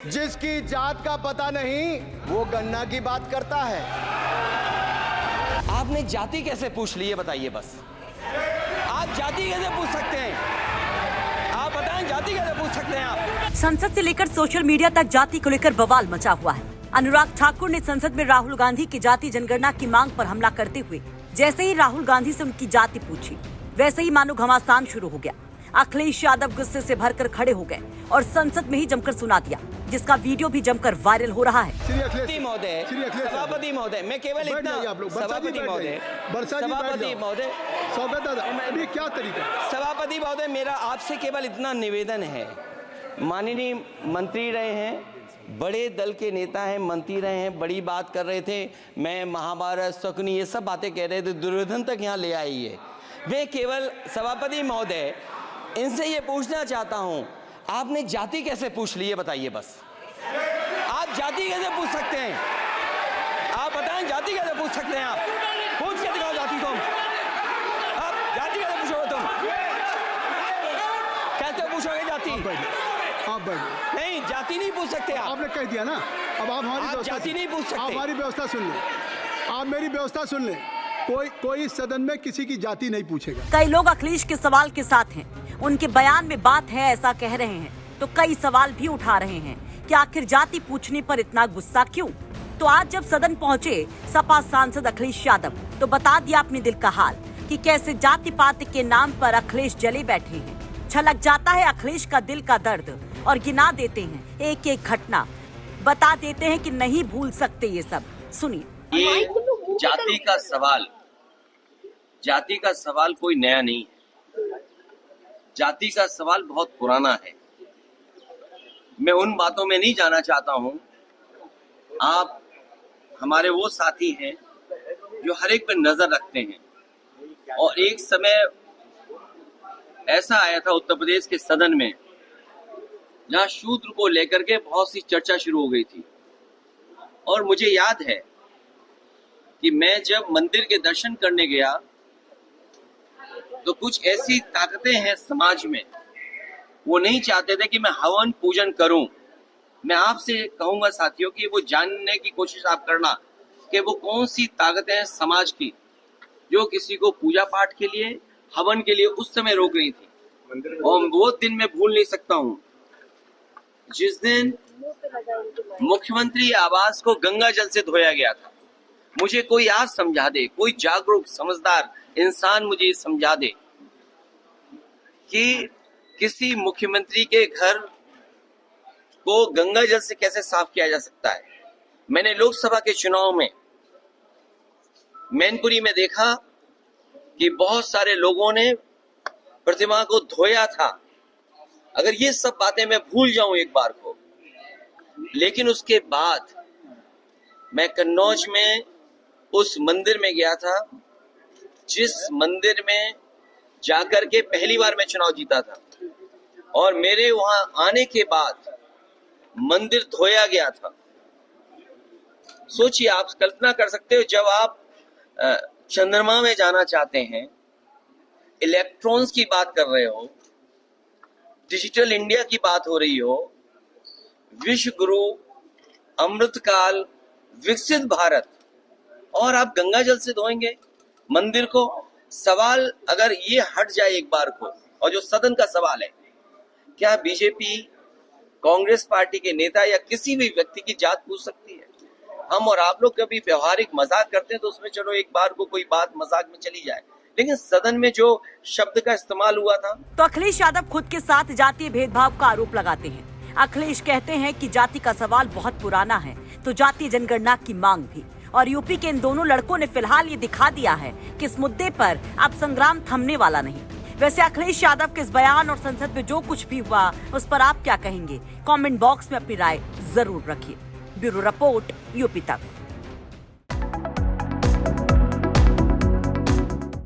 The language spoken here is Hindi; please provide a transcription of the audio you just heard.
जिसकी जात का पता नहीं वो गन्ना की बात करता है। आपने जाति कैसे पूछ ली है बताइए बस। आप जाति कैसे पूछ सकते हैं? आप बताएं जाति कैसे पूछ सकते हैं आप? संसद से लेकर सोशल मीडिया तक जाति को लेकर बवाल मचा हुआ है। अनुराग ठाकुर ने संसद में राहुल गांधी की जाति जनगणना की मांग पर हमला करते हुए जैसे ही राहुल गांधी से उनकी जाति पूछी वैसे ही मानो घमासान शुरू हो गया। अखिलेश यादव गुस्से से भरकर खड़े हो गए और संसद में ही जमकर सुना दिया, जिसका वीडियो भी जमकर वायरल हो रहा है। सभापति महोदय, मैं केवल इतना सभापति महोदय मेरा आपसे केवल इतना निवेदन है। माननीय मंत्री रहे हैं, बड़े दल के नेता हैं, मंत्री रहे हैं, बड़ी बात कर रहे थे। मैं महाभारत शकुनी ये सब बातें कह रहे थे, दुर्योधन तक यहाँ ले आई है। मैं केवल सभापति महोदय इनसे ये पूछना चाहता हूँ, आपने जाति कैसे पूछ ली है बताइए बस। आप जाति कैसे पूछ सकते हैं? आप बताएं जाति कैसे पूछ सकते हैं? आप पूछ के दिखाओ जाति तुम। आप जाति कैसे पूछोगे तुम? कैसे पूछोगे जाति? आप बैठ नहीं, जाति नहीं पूछ सकते आप। आपने कह दिया ना। अब आप हमारी जाति नहीं पूछ सकते। आप हमारी व्यवस्था सुन लें। आप मेरी व्यवस्था सुन लें। कोई सदन में किसी की जाति नहीं पूछेगा। कई लोग अखिलेश के सवाल के साथ हैं, उनके बयान में बात है ऐसा कह रहे हैं, तो कई सवाल भी उठा रहे हैं कि आखिर जाति पूछने पर इतना गुस्सा क्यों। तो आज जब सदन पहुंचे सपा सांसद अखिलेश यादव तो बता दिया अपने दिल का हाल कि कैसे जाति पाति के नाम पर अखिलेश जले बैठे हैं। छलक जाता है अखिलेश का दिल का दर्द और गिना देते हैं एक एक घटना, बता देते हैं कि नहीं भूल सकते ये सब। सुनिए। ये जाति का सवाल कोई नया नहीं है। जाति का सवाल बहुत पुराना है। मैं उन बातों में नहीं जाना चाहता हूं। आप हमारे वो साथी हैं जो हर एक पर नजर रखते हैं। और एक समय ऐसा आया था उत्तर प्रदेश के सदन में जहां शूद्र को लेकर के बहुत सी चर्चा शुरू हो गई थी। और मुझे याद है कि मैं जब मंदिर के दर्शन करने गया तो कुछ ऐसी ताकतें हैं समाज में, वो नहीं चाहते थे कि मैं हवन पूजन करूं। मैं आपसे कहूंगा साथियों कि वो जानने की कोशिश आप करना कि वो कौन सी ताकतें हैं समाज की जो किसी को पूजा पाठ के लिए, हवन के लिए उस समय रोक रही थी। और वो दिन मैं भूल नहीं सकता हूं जिस दिन मुख्यमंत्री आवास को गंगा जल से धोया गया था। मुझे कोई आज समझा दे, कोई जागरूक समझदार इंसान मुझे समझा दे कि किसी मुख्यमंत्री के घर को गंगा जल से कैसे साफ किया जा सकता है। मैंने लोकसभा के चुनाव में मैनपुरी में देखा कि बहुत सारे लोगों ने प्रतिमा को धोया था। अगर ये सब बातें मैं भूल जाऊं एक बार को, लेकिन उसके बाद मैं कन्नौज में उस मंदिर में गया था जिस मंदिर में जाकर के पहली बार मैं चुनाव जीता था। और मेरे वहां आने के बाद मंदिर धोया गया था। सोचिए, आप कल्पना कर सकते हो, जब आप चंद्रमा में जाना चाहते हैं, इलेक्ट्रॉन्स की बात कर रहे हो, डिजिटल इंडिया की बात हो रही हो, विश्व गुरु, अमृतकाल, विकसित भारत, और आप गंगा जल से धोएंगे मंदिर को। सवाल अगर ये हट जाए एक बार को, और जो सदन का सवाल है, क्या बीजेपी, कांग्रेस पार्टी के नेता या किसी भी व्यक्ति की जात पूछ सकती है? हम और आप लोग कभी व्यवहारिक मजाक करते हैं तो उसमें चलो एक बार को कोई बात मजाक में चली जाए, लेकिन सदन में जो शब्द का इस्तेमाल हुआ था। तो अखिलेश यादव खुद के साथ जातीय भेदभाव का आरोप लगाते हैं। अखिलेश कहते हैं कि जाति का सवाल बहुत पुराना है, तो जातीय जनगणना की मांग भी। और यूपी के इन दोनों लड़कों ने फिलहाल ये दिखा दिया है कि इस मुद्दे पर अब संग्राम थमने वाला नहीं। वैसे अखिलेश यादव के इस बयान और संसद में जो कुछ भी हुआ उस पर आप क्या कहेंगे? कमेंट बॉक्स में अपनी राय जरूर रखिए। ब्यूरो रिपोर्ट, यूपी तक।